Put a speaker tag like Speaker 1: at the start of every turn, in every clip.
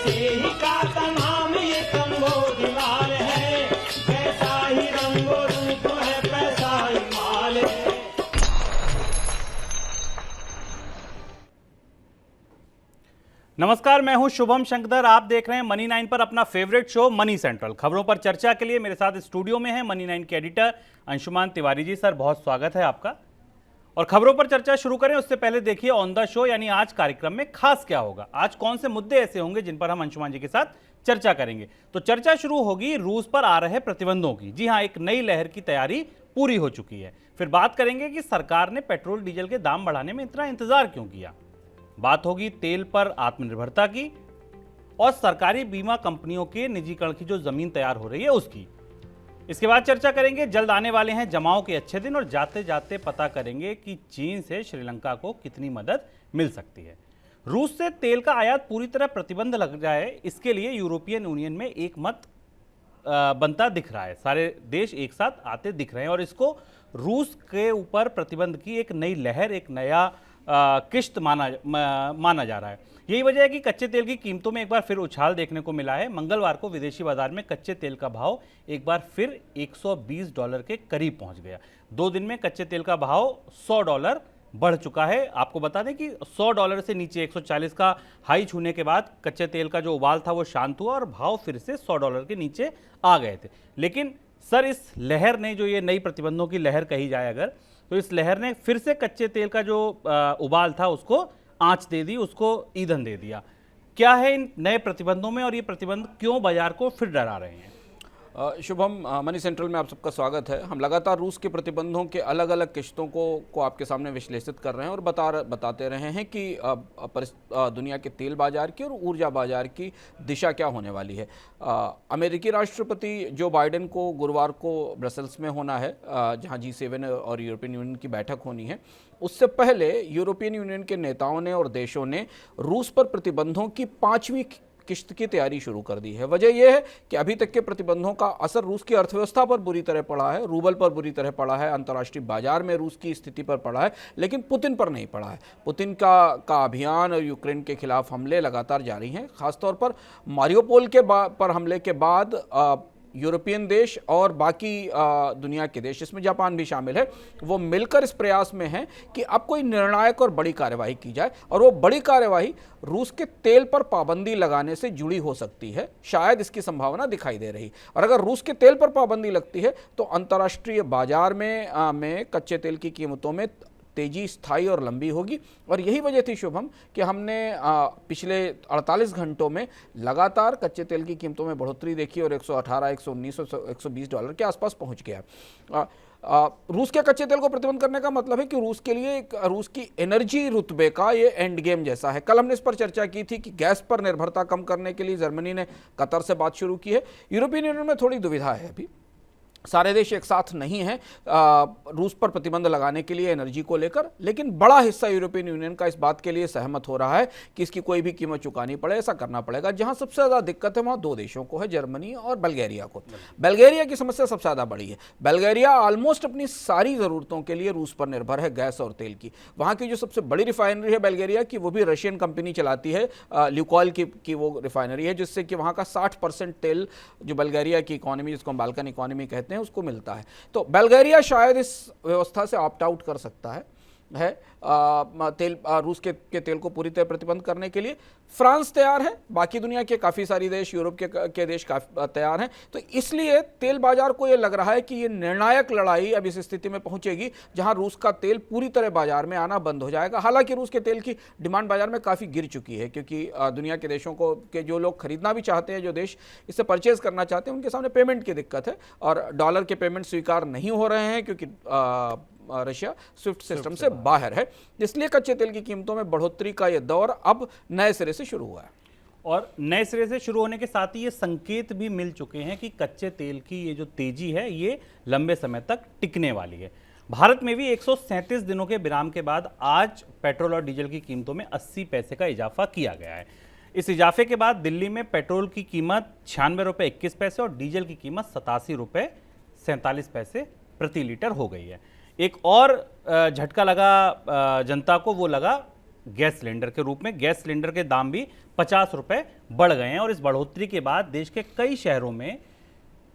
Speaker 1: मसीही का तमाम ये संबोधि माल है, जैसा ही रंगो रूप है पैसा ही माल है।
Speaker 2: नमस्कार, मैं हूं शुभम शंकर। आप देख रहे हैं मनी 9 पर अपना फेवरेट शो मनी सेंट्रल। खबरों पर चर्चा के लिए मेरे साथ स्टूडियो में है मनी 9 के एडिटर अंशुमान तिवारी जी। सर, बहुत स्वागत है आपका। और खबरों पर चर्चा शुरू करें उससे पहले देखिए ऑन द शो यानी आज कार्यक्रम में खास क्या होगा, आज कौन से मुद्दे ऐसे होंगे जिन पर हम अंशुमान जी के साथ चर्चा करेंगे। तो चर्चा शुरू होगी रूस पर आ रहे प्रतिबंधों की। जी हां, एक नई लहर की तैयारी पूरी हो चुकी है। फिर बात करेंगे कि सरकार ने पेट्रोल डीजल के दाम बढ़ाने में इतना इंतजार क्यों किया। बात होगी तेल पर आत्मनिर्भरता की और सरकारी बीमा कंपनियों के निजीकरण की जो जमीन तैयार हो रही है उसकी। इसके बाद चर्चा करेंगे जल्द आने वाले हैं जमाओं के अच्छे दिन, और जाते जाते पता करेंगे कि चीन से श्रीलंका को कितनी मदद मिल सकती है। रूस से तेल का आयात पूरी तरह प्रतिबंध लग जाए, इसके लिए यूरोपियन यूनियन में एक मत बनता दिख रहा है। सारे देश एक साथ आते दिख रहे हैं और इसको रूस के ऊपर प्रतिबंध की एक नई लहर, एक नया किश्त माना जा रहा है। यही वजह है कि कच्चे तेल की कीमतों में एक बार फिर उछाल देखने को मिला है। मंगलवार को विदेशी बाजार में कच्चे तेल का भाव एक बार फिर $120 के करीब पहुंच गया। 2 दिन में कच्चे तेल का भाव $100 बढ़ चुका है। आपको बता दें कि $100 से नीचे 140 का हाई छूने के बाद कच्चे तेल का जो उबाल था वो शांत हुआ और भाव फिर से $100 के नीचे आ गए थे। लेकिन सर, इस लहर ने, जो ये नई प्रतिबंधों की लहर कही जाए अगर, तो इस लहर ने फिर से कच्चे तेल का जो उबाल था उसको आंच दे दी, उसको ईंधन दे दिया। क्या है इन नए प्रतिबंधों में और ये प्रतिबंध क्यों बाजार को फिर डरा रहे हैं?
Speaker 3: शुभम, मनी सेंट्रल में आप सबका स्वागत है। हम लगातार रूस के प्रतिबंधों के अलग अलग किश्तों को आपके सामने विश्लेषित कर रहे हैं और बताते रहे हैं कि दुनिया के तेल बाजार की और ऊर्जा बाजार की दिशा क्या होने वाली है। अमेरिकी राष्ट्रपति जो बाइडेन को गुरुवार को ब्रसल्स में होना है, जहां G7 और यूरोपियन यूनियन की बैठक होनी है, उससे पहले यूरोपियन यूनियन के नेताओं ने और देशों ने रूस पर प्रतिबंधों की 5वीं किश्त की तैयारी शुरू कर दी है। वजह यह है कि अभी तक के प्रतिबंधों का असर रूस की अर्थव्यवस्था पर बुरी तरह पड़ा है, रूबल पर बुरी तरह पड़ा है, अंतर्राष्ट्रीय बाजार में रूस की स्थिति पर पड़ा है, लेकिन पुतिन पर नहीं पड़ा है। पुतिन का अभियान और यूक्रेन के खिलाफ हमले लगातार जारी हैं। खासतौर पर मारियोपोल पर हमले के बाद यूरोपियन देश और बाकी दुनिया के देश, जिसमें जापान भी शामिल है, वो मिलकर इस प्रयास में हैं कि अब कोई निर्णायक और बड़ी कार्यवाही की जाए। और वो बड़ी कार्यवाही रूस के तेल पर पाबंदी लगाने से जुड़ी हो सकती है, शायद इसकी संभावना दिखाई दे रही। और अगर रूस के तेल पर पाबंदी लगती है तो अंतर्राष्ट्रीय बाजार में कच्चे तेल की कीमतों में तेजी स्थायी और लंबी होगी। और यही वजह थी शुभम कि हमने पिछले 48 घंटों में लगातार कच्चे तेल की कीमतों में बढ़ोतरी देखी और 118, 119, $120 के आसपास पहुंच गया। रूस के कच्चे तेल को प्रतिबंध करने का मतलब है कि रूस के लिए रूस की एनर्जी रुतबे का ये एंड गेम जैसा है। कल हमने इस पर चर्चा की थी कि गैस पर निर्भरता कम करने के लिए जर्मनी ने कतर से बात शुरू की है। यूरोपियन यूनियन में थोड़ी दुविधा है, अभी सारे देश एक साथ नहीं हैं रूस पर प्रतिबंध लगाने के लिए एनर्जी को लेकर, लेकिन बड़ा हिस्सा यूरोपियन यूनियन का इस बात के लिए सहमत हो रहा है कि इसकी कोई भी कीमत चुकानी पड़े, ऐसा करना पड़ेगा। जहां सबसे ज़्यादा दिक्कत है वहां 2 देशों को है, जर्मनी और बल्गेरिया को। बल्गेरिया की समस्या सबसे ज़्यादा बड़ी है। बल्गेरिया ऑलमोस्ट अपनी सारी ज़रूरतों के लिए रूस पर निर्भर है, गैस और तेल की। वहाँ की जो सबसे बड़ी रिफाइनरी है बल्गेरिया की, वो भी रशियन कंपनी चलाती है, ल्यूकॉयल की वो रिफाइनरी है, जिससे कि वहाँ का 60% तेल जो बल्गेरिया की इकोनॉमी, जिसको हम बाल्कन इकोनॉमी कहते हैं, उसको मिलता है। तो बल्गेरिया शायद इस व्यवस्था से ऑप्ट आउट कर सकता है रूस के तेल को पूरी तरह प्रतिबंध करने के लिए। फ्रांस तैयार है, बाकी दुनिया के काफ़ी सारी देश, यूरोप के देश तैयार हैं। तो इसलिए तेल बाजार को ये लग रहा है कि ये निर्णायक लड़ाई अब इस स्थिति में पहुंचेगी जहां रूस का तेल पूरी तरह बाजार में आना बंद हो जाएगा। हालांकि रूस के तेल की डिमांड बाजार में काफ़ी गिर चुकी है, क्योंकि दुनिया के देशों के जो लोग खरीदना भी चाहते हैं, जो देश इससे परचेज करना चाहते हैं, उनके सामने पेमेंट की दिक्कत है और डॉलर के पेमेंट स्वीकार नहीं हो रहे हैं, क्योंकि रशिया स्विफ्ट सिस्टम से बाहर है। इसलिए कच्चे तेल की कीमतों में बढ़ोतरी का यह दौर अब नए सिरे से शुरू हुआ है।
Speaker 2: और नए सिरे से शुरू होने के साथ ही ये संकेत भी मिल चुके हैं कि कच्चे तेल की ये जो तेजी है ये लंबे समय तक टिकने वाली है। भारत में भी 137 दिनों के विराम के बाद आज पेट्रोल और डीजल की कीमतों में 80 पैसे का इजाफा किया गया है। इस इजाफे के बाद दिल्ली में पेट्रोल की कीमत 96 रुपये 21 पैसे और डीजल की कीमत 87 रुपये 47 पैसे प्रति लीटर हो गई है। एक और झटका लगा जनता को, वो लगा गैस सिलेंडर के रूप में। गैस सिलेंडर के दाम भी 50 रुपए बढ़ गए हैं और इस बढ़ोतरी के बाद देश के कई शहरों में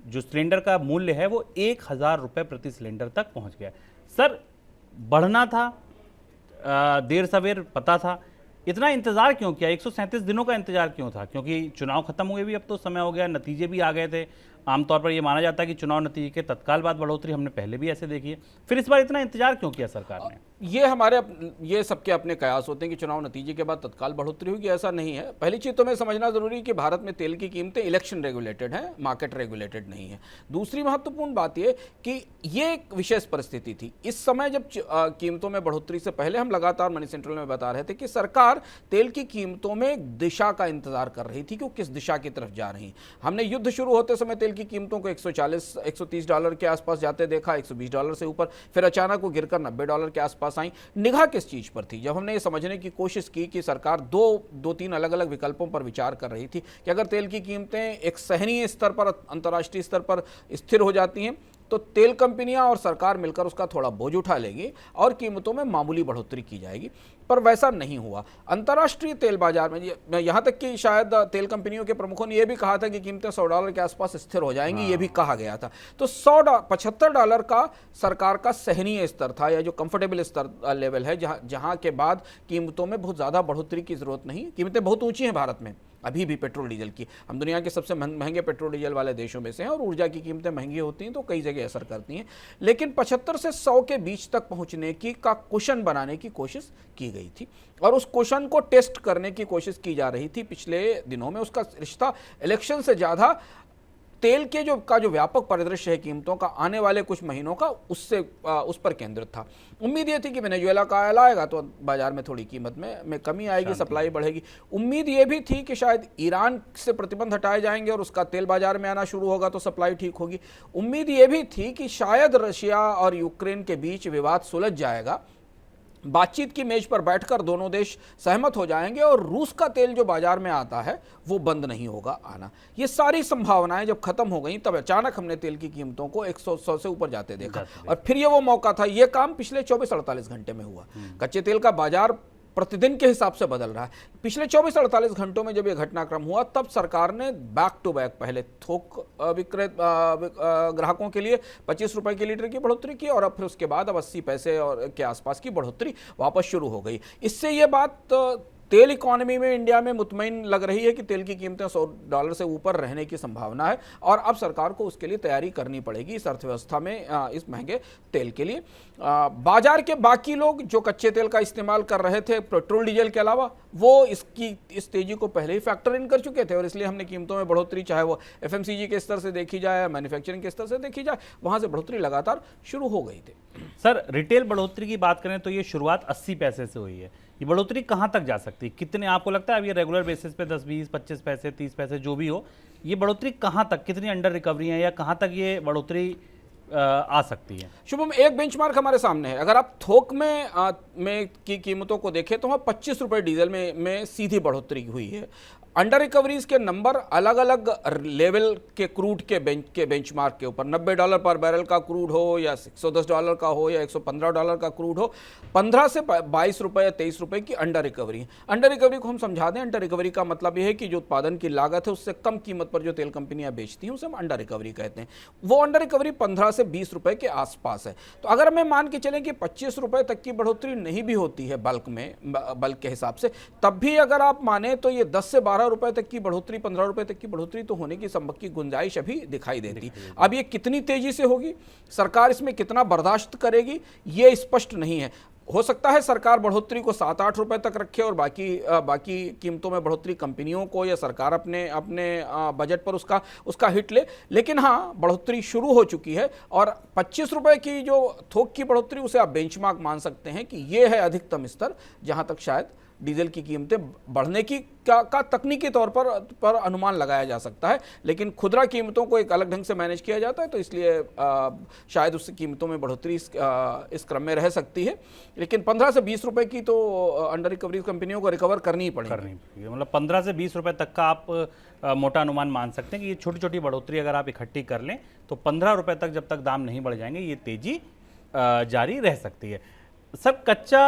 Speaker 2: जो सिलेंडर का मूल्य है वो 1000 रुपए प्रति सिलेंडर तक पहुंच गया। सर, बढ़ना था, देर सवेर पता था, इतना इंतजार क्यों किया? 137 दिनों का इंतजार क्यों था? क्योंकि चुनाव खत्म हुए भी अब तो समय हो गया, नतीजे भी आ गए थे। आमतौर पर यह माना जाता है कि चुनाव नतीजे के तत्काल बाद बढ़ोतरी हमने पहले भी ऐसे देखी है, फिर इस बार इतना इंतजार क्यों किया सरकार ने?
Speaker 3: ये सबके अपने कयास होते हैं कि चुनाव नतीजे के बाद तत्काल बढ़ोतरी होगी, ऐसा नहीं है। पहली चीज तो मैं समझना जरूरी है कि भारत में तेल की कीमतें इलेक्शन रेगुलेटेड है, मार्केट रेगुलेटेड नहीं है। दूसरी महत्वपूर्ण बात यह कि ये एक विशेष परिस्थिति थी। इस समय जब कीमतों में बढ़ोतरी से पहले हम लगातार मनी सेंट्रल में बता रहे थे कि सरकार तेल की कीमतों में एक दिशा का इंतजार कर रही थी कि वो किस दिशा की तरफ जा रही है। हमने युद्ध शुरू होते समय तेल की कीमतों को 140 130 डॉलर के आसपास जाते देखा, 120 डॉलर से ऊपर, फिर अचानक वो गिरकर 90 डॉलर के आसपास आई। निगाह किस चीज पर थी? जब हमने ये समझने की कोशिश की कि सरकार दो तीन अलग अलग विकल्पों पर विचार कर रही थी कि अगर तेल की कीमतें एक सहनीय स्तर पर, अंतर्राष्ट्रीय स्तर पर स्थिर हो जाती हैं तो तेल कंपनियां और सरकार मिलकर उसका थोड़ा बोझ उठा लेगी और कीमतों में मामूली बढ़ोतरी की जाएगी। पर वैसा नहीं हुआ। अंतर्राष्ट्रीय तेल बाजार में यहां तक कि शायद तेल कंपनियों के प्रमुखों ने यह भी कहा था कि कीमतें $100 के आसपास स्थिर हो जाएंगी, ये भी कहा गया था। तो $75 का सरकार का सहनीय स्तर था, या जो कंफर्टेबल स्तर लेवल है, जहां के बाद कीमतों में बहुत ज्यादा बढ़ोतरी की जरूरत नहीं। कीमतें बहुत ऊंची हैं भारत में अभी भी पेट्रोल डीजल की। हम दुनिया के सबसे महंगे पेट्रोल डीजल वाले देशों में से हैं और ऊर्जा की कीमतें महंगी होती हैं तो कई जगह असर करती हैं। लेकिन 75 से 100 के बीच तक पहुंचने की का कुशन बनाने की कोशिश की गई थी और उस कुशन को टेस्ट करने की कोशिश की जा रही थी पिछले दिनों में। उसका रिश्ता इलेक्शन से ज़्यादा तेल के जो व्यापक परिदृश्य है कीमतों का आने वाले कुछ महीनों का, उस पर केंद्रित था। उम्मीद ये थी कि वेनेजुएला का ऑयल आएगा तो बाजार में थोड़ी कीमत में कमी आएगी, सप्लाई बढ़ेगी। उम्मीद ये भी थी कि शायद ईरान से प्रतिबंध हटाए जाएंगे और उसका तेल बाजार में आना शुरू होगा तो सप्लाई ठीक होगी। उम्मीद ये भी थी कि शायद रशिया और यूक्रेन के बीच विवाद सुलझ जाएगा, बातचीत की मेज पर बैठकर दोनों देश सहमत हो जाएंगे और रूस का तेल जो बाजार में आता है वो बंद नहीं होगा आना। ये सारी संभावनाएं जब खत्म हो गई तब अचानक हमने तेल की कीमतों को 100 से ऊपर जाते देखा और फिर ये वो मौका था। ये काम पिछले 24-48 घंटे में हुआ। कच्चे तेल का बाजार प्रतिदिन के हिसाब से बदल रहा है। पिछले 24-48 घंटों में जब यह घटनाक्रम हुआ तब सरकार ने बैक टू बैक पहले थोक ग्राहकों के लिए 25 रुपए की लीटर की बढ़ोतरी की और अब फिर उसके बाद अब 80 पैसे और के आसपास की बढ़ोतरी वापस शुरू हो गई। इससे यह बात तेल इकोनॉमी में इंडिया में मुतमईन लग रही है कि तेल की कीमतें $100 से ऊपर रहने की संभावना है और अब सरकार को उसके लिए तैयारी करनी पड़ेगी इस अर्थव्यवस्था में, इस महंगे तेल के लिए। बाजार के बाकी लोग जो कच्चे तेल का इस्तेमाल कर रहे थे पेट्रोल डीजल के अलावा, वो इस तेजी को पहले ही फैक्टर इन कर चुके थे और इसलिए हमने कीमतों में बढ़ोतरी, चाहे वो FMCG के स्तर से देखी जाए, मैन्युफैक्चरिंग के स्तर से देखी जाए, वहां से बढ़ोतरी लगातार शुरू हो गई थी।
Speaker 2: सर, रिटेल बढ़ोतरी की बात करें तो ये शुरुआत 80 पैसे से हुई है। ये बढ़ोतरी कहां तक जा सकती है? कितने आपको लगता है अब ये रेगुलर बेसिस पे 10, 20, 25 पैसे, 30 पैसे जो भी हो, ये बढ़ोतरी कहां तक, कितनी अंडर रिकवरी है या कहां तक ये बढ़ोतरी आ सकती है?
Speaker 3: शुभम, एक बेंचमार्क हमारे सामने है। अगर आप थोक में की कीमतों को देखें तो वहाँ 25 रुपये डीजल में सीधी बढ़ोतरी हुई है। अंडर रिकवरीज के नंबर अलग अलग लेवल के क्रूड के बेंचमार्क के ऊपर, $90 पर बैरल का क्रूड हो या $110 का हो या $115 का क्रूड हो, 15 से 22 रुपये या 23 रुपये की अंडर रिकवरी है। अंडर रिकवरी को हम समझा दें, अंडर रिकवरी का मतलब यह है कि जो उत्पादन की लागत है उससे कम कीमत पर जो तेल कंपनियां बेचती हैं उसे हम अंडर रिकवरी कहते हैं। वो अंडर रिकवरी 15 से 20 रुपये के आसपास है। तो अगर हमें मान के चलें कि 25 रुपये तक की बढ़ोतरी नहीं भी होती है बल्क के हिसाब से, तब भी अगर आप माने तो ये 10 से 12 रुपए तक की बढ़ोतरी, 15 रुपए तक की बढ़ोतरी तो होने की गुंजाइश अभी दिखाई देती है। अब ये कितनी तेजी से होगी, सरकार इसमें कितना बर्दाश्त करेगी, ये स्पष्ट नहीं है। हो सकता है सरकार बढ़ोतरी को 7-8 रुपए तक रखे और बाकी कीमतों में बढ़ोतरी कंपनियों को या सरकार अपने बजट पर उसका हिट ले। लेकिन हाँ, बढ़ोतरी शुरू हो चुकी है और 25 रुपए की जो थोक की बढ़ोतरी उसे आप बेंचमार्क मान सकते हैं कि ये है अधिकतम स्तर जहां तक शायद डीजल की कीमतें बढ़ने की का तकनीकी तौर पर अनुमान लगाया जा सकता है। लेकिन खुदरा कीमतों को एक अलग ढंग से मैनेज किया जाता है तो इसलिए शायद उससे कीमतों में बढ़ोतरी इस क्रम में रह सकती है। लेकिन 15 से 20 रुपए की तो अंडर रिकवरी कंपनियों को रिकवर करनी ही पड़ेगी।
Speaker 2: मतलब 15 से 20 रुपए तक का आप मोटा अनुमान मान सकते हैं कि ये छोटी छोटी बढ़ोतरी अगर आप इकट्ठी कर लें तो 15 रुपए तक जब तक दाम नहीं बढ़ जाएंगे ये तेजी जारी रह सकती है। सर कच्चा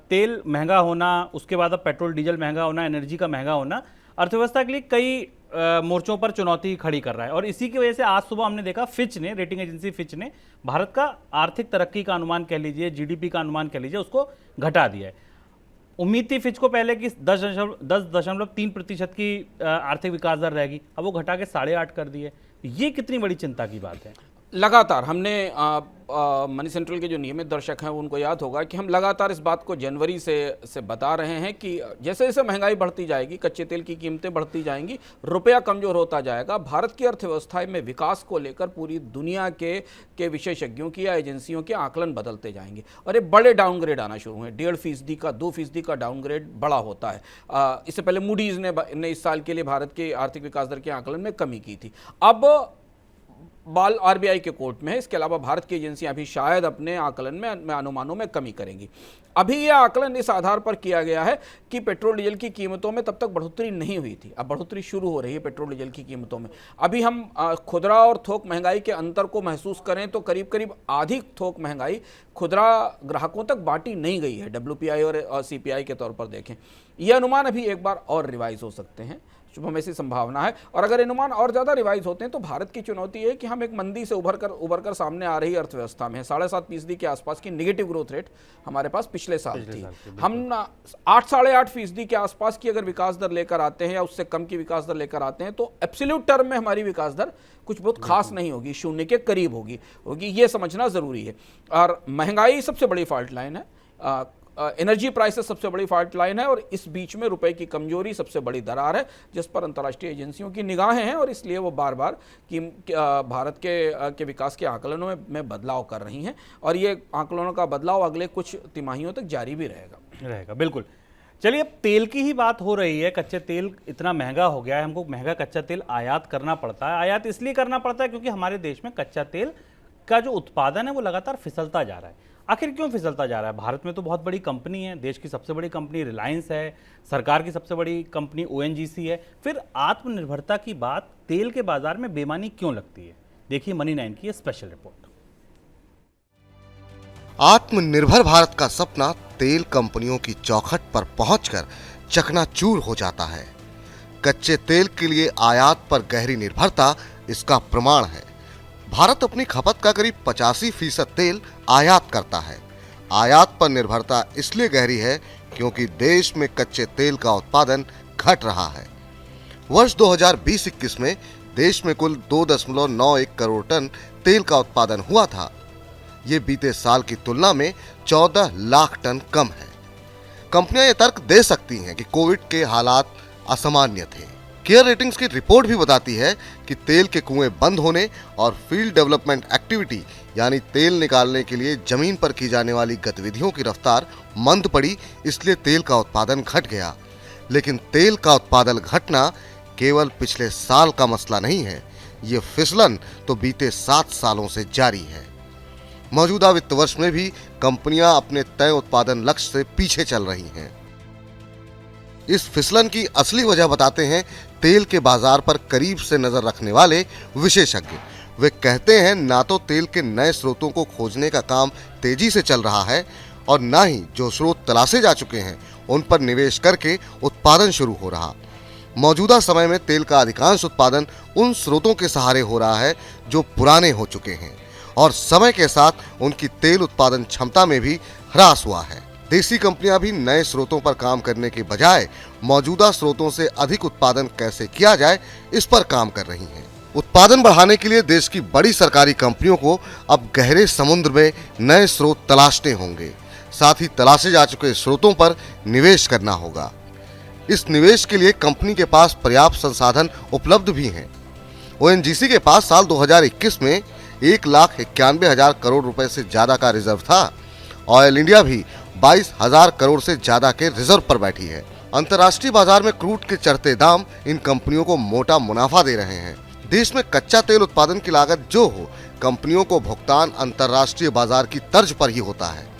Speaker 2: तेल महंगा होना, उसके बाद अब पेट्रोल डीजल महंगा होना, एनर्जी का महंगा होना अर्थव्यवस्था के लिए कई मोर्चों पर चुनौती खड़ी कर रहा है। और इसी की वजह से आज सुबह हमने देखा फिच ने, रेटिंग एजेंसी फिच ने भारत का आर्थिक तरक्की का अनुमान कह लीजिए, जीडीपी का अनुमान कह लीजिए, उसको घटा दिया है। उम्मीद थी फिच को पहले कि 10.3% की आर्थिक विकास दर रहेगी, अब वो घटा के 8.5 कर दी है। ये कितनी बड़ी चिंता की बात है?
Speaker 3: लगातार हमने मनी सेंट्रल के जो नियमित दर्शक हैं उनको याद होगा कि हम लगातार इस बात को जनवरी से बता रहे हैं कि जैसे जैसे महंगाई बढ़ती जाएगी, कच्चे तेल की कीमतें बढ़ती जाएंगी, रुपया कमज़ोर होता जाएगा, भारत की अर्थव्यवस्था में विकास को लेकर पूरी दुनिया के विशेषज्ञों की या एजेंसियों के आकलन बदलते जाएंगे और ये बड़े डाउनग्रेड आना शुरू हुए। 1.5% का 2% का डाउनग्रेड बड़ा होता है। इससे पहले मूडीज़ ने इस साल के लिए भारत के आर्थिक विकास दर के आकलन में कमी की थी। अब बाल आरबीआई के कोर्ट में है। इसके अलावा भारत की एजेंसियां भी शायद अपने आकलन में अनुमानों में कमी करेंगी। अभी यह आकलन इस आधार पर किया गया है कि पेट्रोल डीजल की कीमतों में तब तक बढ़ोतरी नहीं हुई थी, अब बढ़ोतरी शुरू हो रही है पेट्रोल डीजल की कीमतों में। अभी हम खुदरा और थोक महंगाई के अंतर को महसूस करें तो करीब करीब आधी थोक महंगाई खुदरा ग्राहकों तक बांटी नहीं गई है, WPI और CPI के तौर पर देखें। यह अनुमान अभी एक बार और रिवाइज हो सकते हैं, शुभम ऐसी संभावना है। और अगर अनुमान और ज़्यादा रिवाइज होते हैं तो भारत की चुनौती है कि हम एक मंदी से उभर कर सामने आ रही अर्थव्यवस्था में 7.5% के आसपास की नेगेटिव ग्रोथ रेट हमारे पास पिछले साल थी। हम 8-8.5% के आसपास की अगर विकास दर लेकर आते हैं या उससे कम की विकास दर लेकर आते हैं तो एब्सोल्यूट टर्म में हमारी विकास दर कुछ बहुत खास नहीं होगी, शून्य के करीब होगी, ये समझना ज़रूरी है। और महंगाई सबसे बड़ी फॉल्ट लाइन है, एनर्जी प्राइसेस सबसे बड़ी फॉल्ट लाइन है और इस बीच में रुपए की कमजोरी सबसे बड़ी दरार है जिस पर अंतर्राष्ट्रीय एजेंसियों की निगाहें हैं और इसलिए वो बार बार कि भारत के विकास के आकलनों में बदलाव कर रही हैं और ये आकलनों का बदलाव अगले कुछ तिमाहियों तक जारी भी रहेगा।
Speaker 2: बिल्कुल। चलिए, अब तेल की ही बात हो रही है। कच्चे तेल इतना महंगा हो गया है, हमको महंगा कच्चा तेल आयात करना पड़ता है। आयात इसलिए करना पड़ता है क्योंकि हमारे देश में कच्चा तेल का जो उत्पादन है वो लगातार फिसलता जा रहा है। आखिर क्यों फिसलता जा रहा है? भारत में तो बहुत बड़ी कंपनी है, देश की सबसे बड़ी कंपनी रिलायंस है, सरकार की सबसे बड़ी कंपनी ONGC है, फिर आत्मनिर्भरता की बात तेल के बाजार में बेमानी क्यों लगती है? देखिए मनी 9 की ये स्पेशल रिपोर्ट।
Speaker 4: आत्मनिर्भर भारत का सपना तेल कंपनियों की चौखट पर पहुंचकर चकनाचूर हो जाता है। कच्चे तेल के लिए आयात पर गहरी निर्भरता इसका प्रमाण है। भारत अपनी खपत का करीब 85% तेल आयात करता है। आयात पर निर्भरता इसलिए गहरी है क्योंकि देश में कच्चे तेल का उत्पादन घट रहा है। वर्ष 2020-21 में देश में कुल 2.91 करोड़ टन तेल का उत्पादन हुआ था। ये बीते साल की तुलना में 14 लाख टन कम है। कंपनियां ये तर्क दे सकती हैं कि कोविड के हालात असामान्य थे। केयर रेटिंग्स की रिपोर्ट भी बताती है कि तेल के कुएं बंद होने और फील्ड डेवलपमेंट एक्टिविटी यानी तेल निकालने के लिए जमीन पर की जाने वाली गतिविधियों की रफ्तार मंद पड़ी, इसलिए तेल का उत्पादन घट गया। लेकिन तेल का उत्पादन घटना केवल पिछले साल का मसला नहीं है, ये फिसलन तो बीते 7 सालों से जारी है। मौजूदा वित्त वर्ष में भी कंपनियां अपने तय उत्पादन लक्ष्य से पीछे चल रही हैं। इस फिसलन की असली वजह बताते हैं तेल के बाजार पर करीब से नजर रखने वाले विशेषज्ञ। वे कहते हैं ना तो तेल के नए स्रोतों को खोजने का काम तेजी से चल रहा है और ना ही जो स्रोत तलाशे जा चुके हैं उन पर निवेश करके उत्पादन शुरू हो रहा। मौजूदा समय में तेल का अधिकांश उत्पादन उन स्रोतों के सहारे हो रहा है जो पुराने हो चुके हैं और समय के साथ उनकी तेल उत्पादन क्षमता में भी ह्रास हुआ है। देसी कंपनियां भी नए स्रोतों पर काम करने के बजाय मौजूदा स्रोतों से अधिक उत्पादन कैसे किया जाए इस पर काम कर रही हैं। उत्पादन बढ़ाने के लिए देश की बड़ी सरकारी कंपनियों को अब गहरे समुद्र में नए स्रोत तलाशने होंगे, साथ ही तलाशे जा चुके स्रोतों पर निवेश करना होगा। इस निवेश के लिए कंपनी के पास पर्याप्त संसाधन उपलब्ध भी हैं। ONGC के पास साल 2021 में 1,91,000 करोड़ रुपए से ज्यादा का रिजर्व था। ऑयल इंडिया भी 22,000 करोड़ से ज्यादा के रिजर्व पर बैठी है। अंतर्राष्ट्रीय बाजार में क्रूड के चढ़ते दाम इन कंपनियों को मोटा मुनाफा दे रहे हैं। देश में कच्चा तेल उत्पादन की लागत जो हो, कंपनियों को भुगतान अंतर्राष्ट्रीय बाजार की तर्ज पर ही होता है।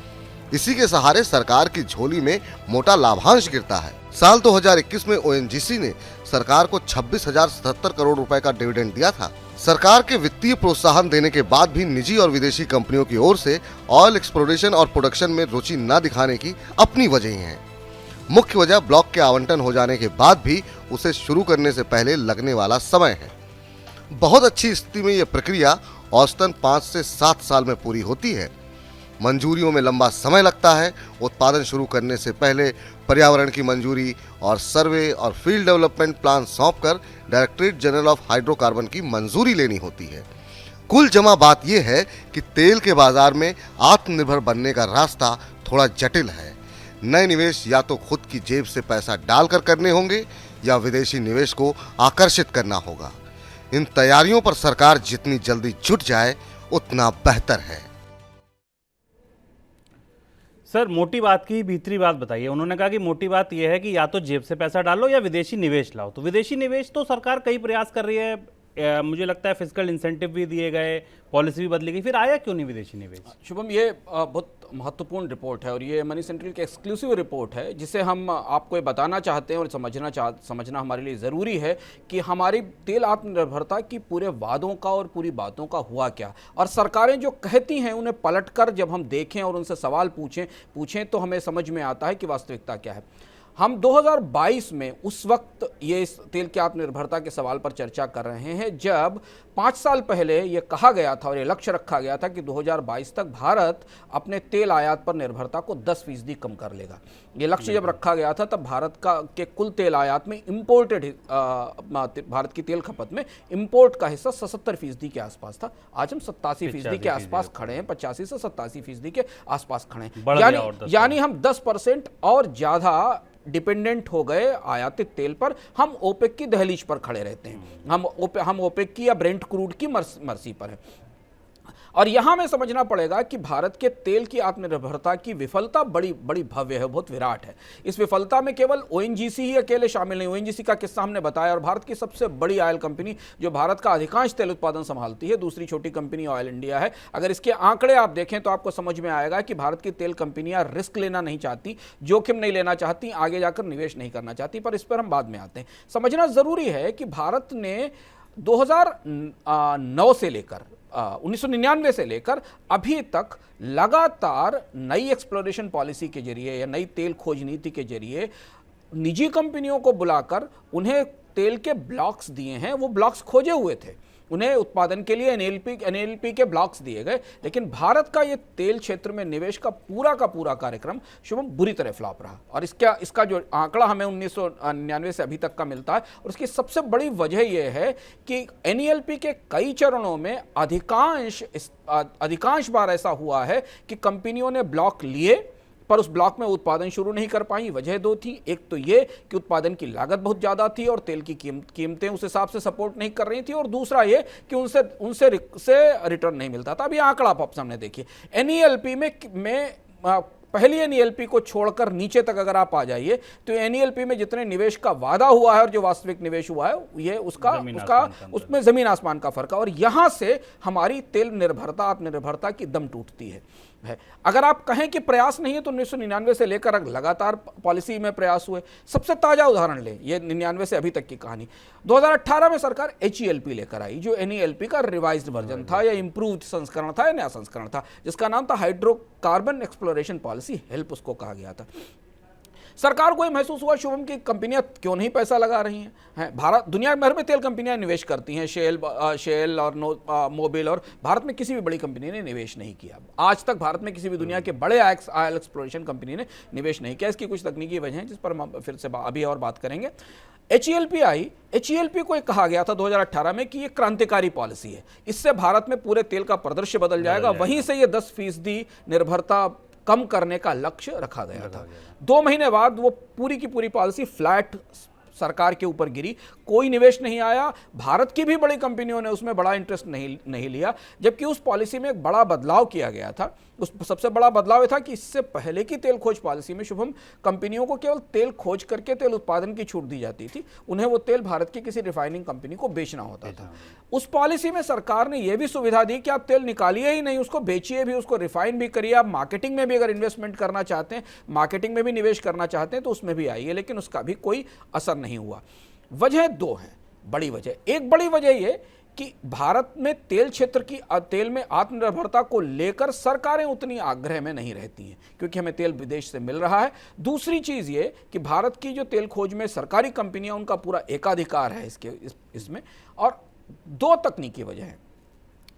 Speaker 4: इसी के सहारे सरकार की झोली में मोटा लाभांश गिरता है। साल 2021 में ONGC ने सरकार को 26,077 करोड़ रुपए का डिविडेंड दिया था। सरकार के वित्तीय प्रोत्साहन देने के बाद भी निजी और विदेशी कंपनियों की ओर से ऑयल एक्सप्लोरेशन और प्रोडक्शन में रुचि न दिखाने की अपनी वजह हैं। मुख्य वजह ब्लॉक के आवंटन हो जाने के बाद भी उसे शुरू करने से पहले लगने वाला समय है। बहुत अच्छी स्थिति में यह प्रक्रिया औसतन 5 से 7 साल में पूरी होती है। मंजूरियों में लंबा समय लगता है। उत्पादन शुरू करने से पहले पर्यावरण की मंजूरी और सर्वे और फील्ड डेवलपमेंट प्लान सौंपकर डायरेक्टरेट जनरल ऑफ हाइड्रोकार्बन की मंजूरी लेनी होती है। कुल जमा बात यह है कि तेल के बाजार में आत्मनिर्भर बनने का रास्ता थोड़ा जटिल है। नए निवेश या तो खुद की जेब से पैसा डालकर करने होंगे या विदेशी निवेश को आकर्षित करना होगा। इन तैयारियों पर सरकार जितनी जल्दी जुट जाए उतना बेहतर है।
Speaker 2: सर, मोटी बात की भीतरी बात बताइए। उन्होंने कहा कि मोटी बात यह है कि या तो जेब से पैसा डालो या विदेशी निवेश लाओ। तो विदेशी निवेश तो सरकार कई प्रयास कर रही है, मुझे लगता है फिजिकल इंसेंटिव भी दिए गए, पॉलिसी भी बदली गई, फिर आया क्यों नहीं विदेशी निवेश?
Speaker 3: शुभम, ये बहुत महत्वपूर्ण रिपोर्ट है और ये मनी सेंट्रल की एक्सक्लूसिव रिपोर्ट है जिसे हम आपको ये बताना चाहते हैं और समझना हमारे लिए ज़रूरी है कि हमारी तेल आत्मनिर्भरता की पूरे वादों का और पूरी बातों का हुआ क्या, और सरकारें जो कहती हैं उन्हें पलटकर जब हम देखें और उनसे सवाल पूछें तो हमें समझ में आता है कि वास्तविकता क्या है। हम 2022 में उस वक्त ये इस तेल की आत्मनिर्भरता के सवाल पर चर्चा कर रहे हैं जब 5 साल पहले ये कहा गया था और ये लक्ष्य रखा गया था कि 2022 तक भारत अपने तेल आयात पर निर्भरता को 10% कम कर लेगा। ये लक्ष्य जब रखा गया था तब भारत के कुल तेल आयात में भारत की तेल खपत में इंपोर्ट का हिस्सा 77% के आसपास था। आज हम 87% के आसपास खड़े हैं, 85 से 87% के आसपास खड़े हैं। यानी हम 10% और ज़्यादा डिपेंडेंट हो गए आयातित तेल पर। हम ओपेक की दहलीज पर खड़े रहते हैं, हम ओपेक की या ब्रेंट क्रूड की मर्जी पर है। और यहां में समझना पड़ेगा कि भारत के तेल की आत्मनिर्भरता की विफलता बड़ी बड़ी भव्य है, बहुत विराट है। इस विफलता में केवल ओएनजीसी ही अकेले शामिल नहीं। ओएनजीसी का किस्सा हमने बताया, और भारत की सबसे बड़ी ऑयल कंपनी जो भारत का अधिकांश तेल उत्पादन संभालती है, दूसरी छोटी कंपनी ऑयल इंडिया है। अगर इसके आंकड़े आप देखें तो आपको समझ में आएगा कि भारत की तेल कंपनियां रिस्क लेना नहीं चाहती, जोखिम नहीं लेना चाहती, आगे जाकर निवेश नहीं करना चाहती। पर इस पर हम बाद में आते हैं। समझना जरूरी है कि भारत ने 2009 से लेकर 1999 से लेकर अभी तक लगातार नई एक्सप्लोरेशन पॉलिसी के जरिए या नई तेल खोज नीति के जरिए निजी कंपनियों को बुलाकर उन्हें तेल के ब्लॉक्स दिए हैं। वो ब्लॉक्स खोजे हुए थे, उन्हें उत्पादन के लिए एनएलपी के ब्लॉक्स दिए गए, लेकिन भारत का ये तेल क्षेत्र में निवेश का पूरा कार्यक्रम शुभम बुरी तरह फ्लॉप रहा। और इसका जो आंकड़ा हमें 1999 से अभी तक का मिलता है, और उसकी सबसे बड़ी वजह यह है कि एनएलपी के कई चरणों में अधिकांश बार ऐसा हुआ है कि कंपनियों ने ब्लॉक लिए पर उस ब्लॉक में उत्पादन शुरू नहीं कर पाई। वजह दो थी, एक तो ये कि उत्पादन की लागत बहुत ज़्यादा थी और तेल की कीमतें उस हिसाब से सपोर्ट नहीं कर रही थी, और दूसरा ये कि उनसे रिटर्न नहीं मिलता था। अभी आंकड़ा आप सामने देखिए, एनईएलपी में पहली एनईएलपी को छोड़कर नीचे तक अगर आप आ जाइए तो एनईएलपी में जितने निवेश का वादा हुआ है और जो वास्तविक निवेश हुआ है ये उसमें जमीन आसमान का फर्क है। और यहां से हमारी तेल निर्भरता आत्मनिर्भरता की दम टूटती है। अगर आप कहें कि प्रयास नहीं है तो 1999 से लेकर लगातार पॉलिसी में प्रयास हुए। सबसे ताजा उदाहरण लें, ये 99 से अभी तक की कहानी। 2018 में सरकार एचईएलपी लेकर आई, जो एनईएलपी का रिवाइज्ड वर्जन था या इंप्रूव्ड संस्करण था या नया संस्करण था, जिसका नाम था हाइड्रोकार्बन एक्सप्लोरेशन पॉलिसी, हेल्प उसको कहा गया था। सरकार को यह महसूस हुआ शुभम की कंपनियां क्यों नहीं पैसा लगा रही हैं। भारत दुनिया भर में तेल कंपनियां निवेश करती हैं, शेल और मोबिल, और भारत में किसी भी बड़ी कंपनी ने निवेश नहीं किया। आज तक भारत में किसी भी दुनिया के बड़े ऑयल एक्सप्लोरेशन कंपनी ने निवेश नहीं किया। इसकी कुछ तकनीकी वजह हैं जिस पर हम फिर से अभी और बात करेंगे। एचईएलपी आई, एचईएलपी को कहा गया था 2018 में कि ये क्रांतिकारी पॉलिसी है, इससे भारत में पूरे तेल का परिदृश्य बदल जाएगा। वहीं से ये 10% निर्भरता कम करने का लक्ष्य रखा गया था। 2 महीने बाद वो पूरी की पूरी पॉलिसी फ्लैट सरकार के ऊपर गिरी, कोई निवेश नहीं आया। भारत की भी बड़ी कंपनियों ने उसमें बड़ा इंटरेस्ट नहीं लिया, जबकि उस पॉलिसी में एक बड़ा बदलाव किया गया था। उस सबसे बड़ा बदलाव यह था कि इससे पहले की तेल खोज पॉलिसी में शुभम कंपनियों को केवल तेल खोज करके तेल उत्पादन की छूट दी जाती थी, उन्हें वो तेल भारत की किसी रिफाइनिंग कंपनी को बेचना होता था। उस पॉलिसी में सरकार ने यह भी सुविधा दी कि आप तेल निकालिए ही नहीं, उसको बेचिए भी, उसको रिफाइन भी करिए। आप मार्केटिंग में भी अगर इन्वेस्टमेंट करना चाहते हैं, मार्केटिंग में भी निवेश करना चाहते हैं तो उसमें भी आइए, लेकिन उसका भी कोई असर नहीं हुआ। वजह दो हैं, बड़ी वजह। एक बड़ी वजह ये कि भारत में तेल क्षेत्र की तेल में आत्मनिर्भरता को लेकर सरकारें उतनी आग्रह में नहीं रहती हैं, क्योंकि हमें तेल विदेश से मिल रहा है। दूसरी चीज ये कि भारत की जो तेल खोज में सरकारी कंपनियां, उनका पूरा एकाधिकार है इसमें। और दो तकनीकी वजह है।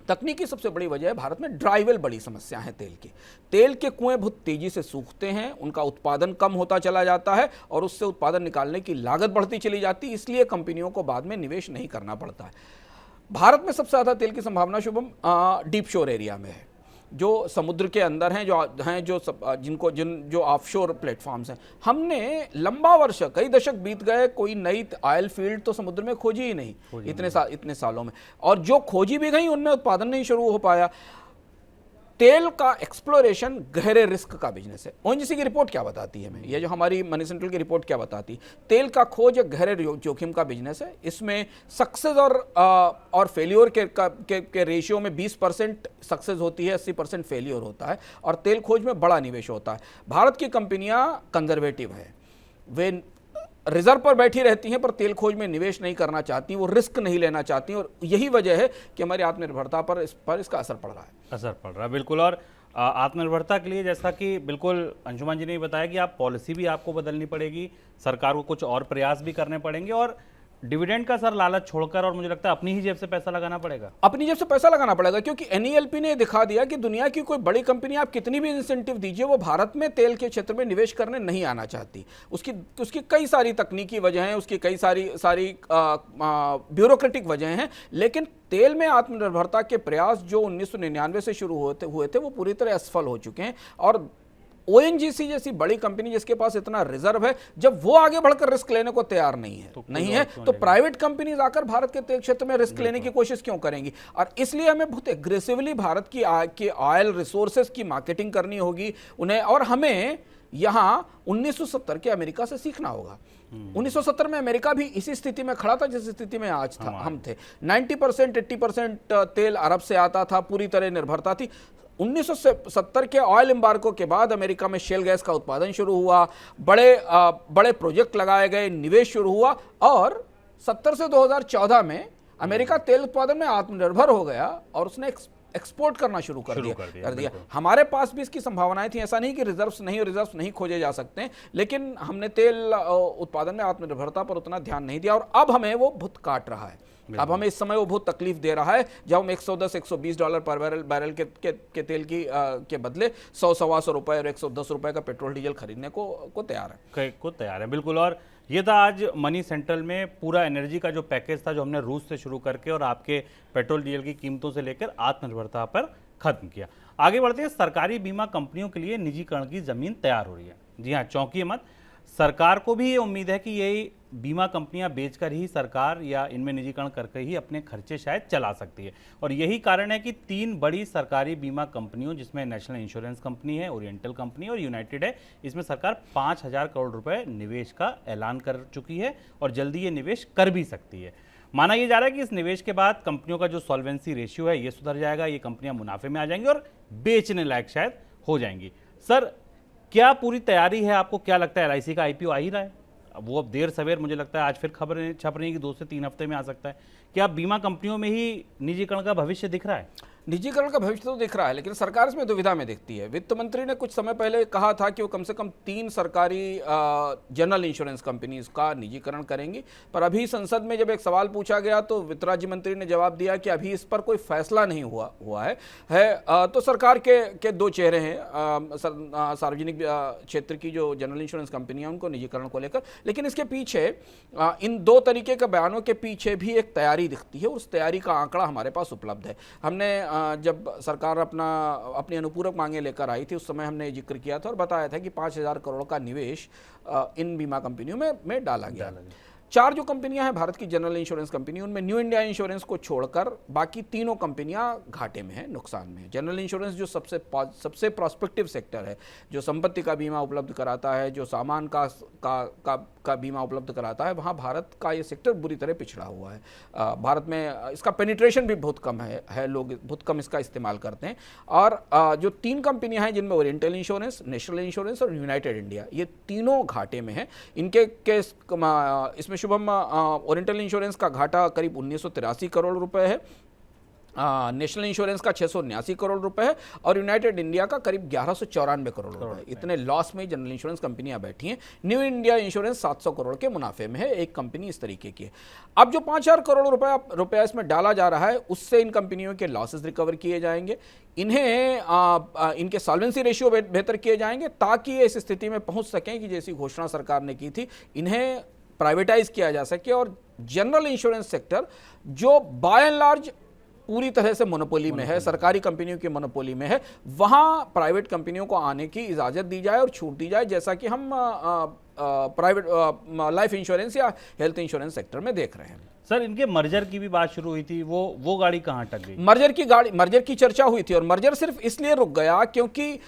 Speaker 3: तकनीकी सबसे बड़ी वजह है, भारत में ड्राई वेल बड़ी समस्या है तेल की। तेल के कुएं बहुत तेजी से सूखते हैं, उनका उत्पादन कम होता चला जाता है और उससे उत्पादन निकालने की लागत बढ़ती चली जाती है, इसलिए कंपनियों को बाद में निवेश नहीं करना पड़ता है। भारत में सबसे ज़्यादा तेल की संभावना शुभम डीप शोर एरिया में है, जो समुद्र के अंदर हैं, जो ऑफशोर प्लेटफॉर्म्स हैं। हमने लंबा वर्ष, कई दशक बीत गए, कोई नई ऑयल फील्ड तो समुद्र में खोजी ही नहीं इतने सालों में, और जो खोजी भी गई उनमें उत्पादन नहीं शुरू हो पाया। तेल का एक्सप्लोरेशन गहरे रिस्क का बिजनेस है। ओएनजीसी की रिपोर्ट क्या बताती है हमें, ये जो हमारी मनी सेंट्रल की रिपोर्ट क्या बताती है, तेल का खोज एक गहरे जोखिम का बिजनेस है। इसमें सक्सेस और फेलियर के रेशियो में 20% सक्सेस होती है, 80% फेलियर होता है, और तेल खोज में बड़ा निवेश होता है। भारत की कंपनियां कंजर्वेटिव है, वे रिजर्व पर बैठी रहती हैं, पर तेल खोज में निवेश नहीं करना चाहती, वो रिस्क नहीं लेना चाहती, और यही वजह है कि हमारी आत्मनिर्भरता पर इसका असर पड़ रहा है।
Speaker 2: असर पड़ रहा है, बिल्कुल। और आत्मनिर्भरता के लिए, जैसा कि बिल्कुल अंशुमान जी ने बताया, कि आप पॉलिसी भी आपको बदलनी पड़ेगी, सरकार को कुछ और प्रयास भी करने पड़ेंगे, और डिविडेंड का सर लालच छोड़कर, और मुझे लगता है अपनी ही जेब से पैसा लगाना पड़ेगा।
Speaker 3: अपनी जेब से पैसा लगाना पड़ेगा, क्योंकि एनईएलपी ने दिखा दिया कि दुनिया की कोई बड़ी कंपनी आप कितनी भी इंसेंटिव दीजिए, वो भारत में तेल के क्षेत्र में निवेश करने नहीं आना चाहती। उसकी कई सारी तकनीकी वजह हैं, उसकी कई सारी ब्यूरोक्रेटिक वजह हैं, लेकिन तेल में आत्मनिर्भरता के प्रयास जो 1999 से शुरू हुए थे वो पूरी तरह असफल हो चुके हैं। और ओएनजीसी जैसी बड़ी कंपनी जिसके पास इतना रिजर्व है, जब वो आगे बढ़कर रिस्क लेने को तेयार नहीं है तो प्राइवेट कंपनीज आकर भारत के तेल क्षेत्र में रिस्क लेने की कोशिश क्यों करेंगी। और इसलिए हमें बहुत एग्रेसिवली भारत की ऑयल रिसोर्सेज की मार्केटिंग करनी होगी उन्हें, और हमें यहां 1970 के अमेरिका से सीखना होगा। 1970 में अमेरिका भी इसी स्थिति में खड़ा था जिस स्थिति में आज था हम थे। 90% 80% तेल अरब से आता था, पूरी तरह निर्भरता थी। 1970 के ऑयल एम्बार्गो के बाद अमेरिका में शेल गैस का उत्पादन शुरू हुआ, बड़े प्रोजेक्ट लगाए गए, निवेश शुरू हुआ, और 70 से 2014 में अमेरिका तेल उत्पादन में आत्मनिर्भर हो गया और उसने एक्सपोर्ट करना शुरू कर दिया। हमारे पास भी इसकी संभावनाएं थी, ऐसा नहीं कि रिजर्व्स नहीं खोजे जा सकते हैं, लेकिन हमने तेल उत्पादन में आत्मनिर्भरता पर उतना ध्यान नहीं दिया, और अब हमें वो भुत काट रहा है। अब हमें इस समय वो बहुत तकलीफ दे रहा है, जब हम $110-120 पर बैरल के तेल के बदले 100-125 रुपए और 110 रुपए का पेट्रोल डीजल खरीदने को तैयार है। बिल्कुल। और
Speaker 2: ये था आज मनी सेंट्रल में पूरा एनर्जी का जो पैकेज था, जो हमने रूस से शुरू करके और आपके पेट्रोल डीजल की कीमतों से लेकर आत्मनिर्भरता पर खत्म किया। आगे बढ़ते हैं। सरकारी बीमा कंपनियों के लिए निजीकरण की जमीन तैयार हो रही है। जी हाँ, चौंकिए मत। सरकार को भी ये उम्मीद है कि ये बीमा कंपनियां बेचकर ही सरकार या इनमें निजीकरण करके ही अपने खर्चे शायद चला सकती है। और यही कारण है कि 3 बड़ी सरकारी बीमा कंपनियों, जिसमें नेशनल इंश्योरेंस कंपनी है, ओरिएंटल कंपनी और यूनाइटेड है, इसमें सरकार 5,000 करोड़ रुपए निवेश का ऐलान कर चुकी है और जल्दी ये निवेश कर भी सकती है। माना यह जा रहा है कि इस निवेश के बाद कंपनियों का जो सॉल्वेंसी रेशियो है ये सुधर जाएगा, ये कंपनियां मुनाफे में आ जाएंगी और बेचने लायक शायद हो जाएंगी। सर, क्या पूरी तैयारी है? आपको क्या लगता है एलआईसी का आईपीओ आ ही रहा है? वो अब देर सवेर, मुझे लगता है आज फिर खबरें छप रही हैं कि 2 से 3 हफ्ते में आ सकता है। क्या बीमा कंपनियों में ही निजीकरण का भविष्य दिख रहा है?
Speaker 3: निजीकरण का भविष्य तो दिख रहा है, लेकिन सरकार इसमें दुविधा में दिखती है। वित्त मंत्री ने कुछ समय पहले कहा था कि वो कम से कम 3 सरकारी जनरल इंश्योरेंस कंपनीज का निजीकरण करेंगी, पर अभी संसद में जब एक सवाल पूछा गया तो वित्त राज्य मंत्री ने जवाब दिया कि अभी इस पर कोई फैसला नहीं हुआ है। तो सरकार के 2 चेहरे हैं, सार्वजनिक क्षेत्र की जो जनरल इंश्योरेंस कंपनियां उनको निजीकरण को लेकर, लेकिन इसके पीछे इन 2 तरीके के बयानों के पीछे भी एक तैयारी दिखती है, उस तैयारी का आंकड़ा हमारे पास उपलब्ध है। हमने जब सरकार अपनी अनुपूरक मांगे लेकर आई थी, उस समय हमने जिक्र किया था और बताया था कि 5,000 करोड़ का निवेश इन बीमा कंपनियों में डाला गया। 4 जो कंपनियां हैं भारत की जनरल इंश्योरेंस कंपनी, उनमें न्यू इंडिया इंश्योरेंस को छोड़कर बाकी तीनों कंपनियां घाटे में हैं, नुकसान में है। जनरल इंश्योरेंस जो सबसे प्रोस्पेक्टिव सेक्टर है, जो संपत्ति का बीमा उपलब्ध कराता है, जो सामान का का बीमा उपलब्ध कराता है, वहाँ भारत का ये सेक्टर बुरी तरह पिछड़ा हुआ है। भारत में इसका पेनिट्रेशन भी बहुत कम है, लोग बहुत कम इसका इस्तेमाल करते हैं। और जो 3 कंपनियां हैं जिनमें ओरिएंटल इंश्योरेंस, नेशनल इंश्योरेंस और यूनाइटेड इंडिया, ये तीनों घाटे में हैं। इनके केस इसमें शुभम ओरिएंटल इंश्योरेंस का घाटा करीब 1983 करोड़ रुपए है, नेशनल इंश्योरेंस का 679 करोड़ रुपए है और यूनाइटेड इंडिया का करीब 1194 करोड़ रुपए। इतने लॉस में जनरल इंश्योरेंस कंपनियां बैठी हैं। न्यू इंडिया इंश्योरेंस 700 करोड़ के मुनाफे में है, एक कंपनी इस तरीके की है। अब जो 5000 करोड़ रुपया इसमें डाला जा रहा है, उससे इन कंपनियों के लॉसेस रिकवर किए जाएंगे, इन्हें इनके सॉल्वेंसी रेशियो बेहतर किए जाएंगे ताकि ये इस स्थिति में पहुंच सकें कि जैसी घोषणा सरकार ने की थी, इन्हें प्राइवेटाइज किया जा सके और जनरल इंश्योरेंस सेक्टर जो बाय एंड लार्ज पूरी तरह से मोनोपोली में है, सरकारी कंपनियों की मोनोपोली में है, वहां प्राइवेट कंपनियों को आने की इजाजत दी जाए और छूट दी जाए, जैसा कि हम प्राइवेट लाइफ इंश्योरेंस या हेल्थ इंश्योरेंस सेक्टर में देख रहे हैं।
Speaker 2: सर, इनके मर्जर की भी बात शुरू हुई थी, वो गाड़ी कहां अटक गई?
Speaker 3: मर्जर की चर्चा हुई थी और मर्जर सिर्फ इसलिए रुक गया क्योंकि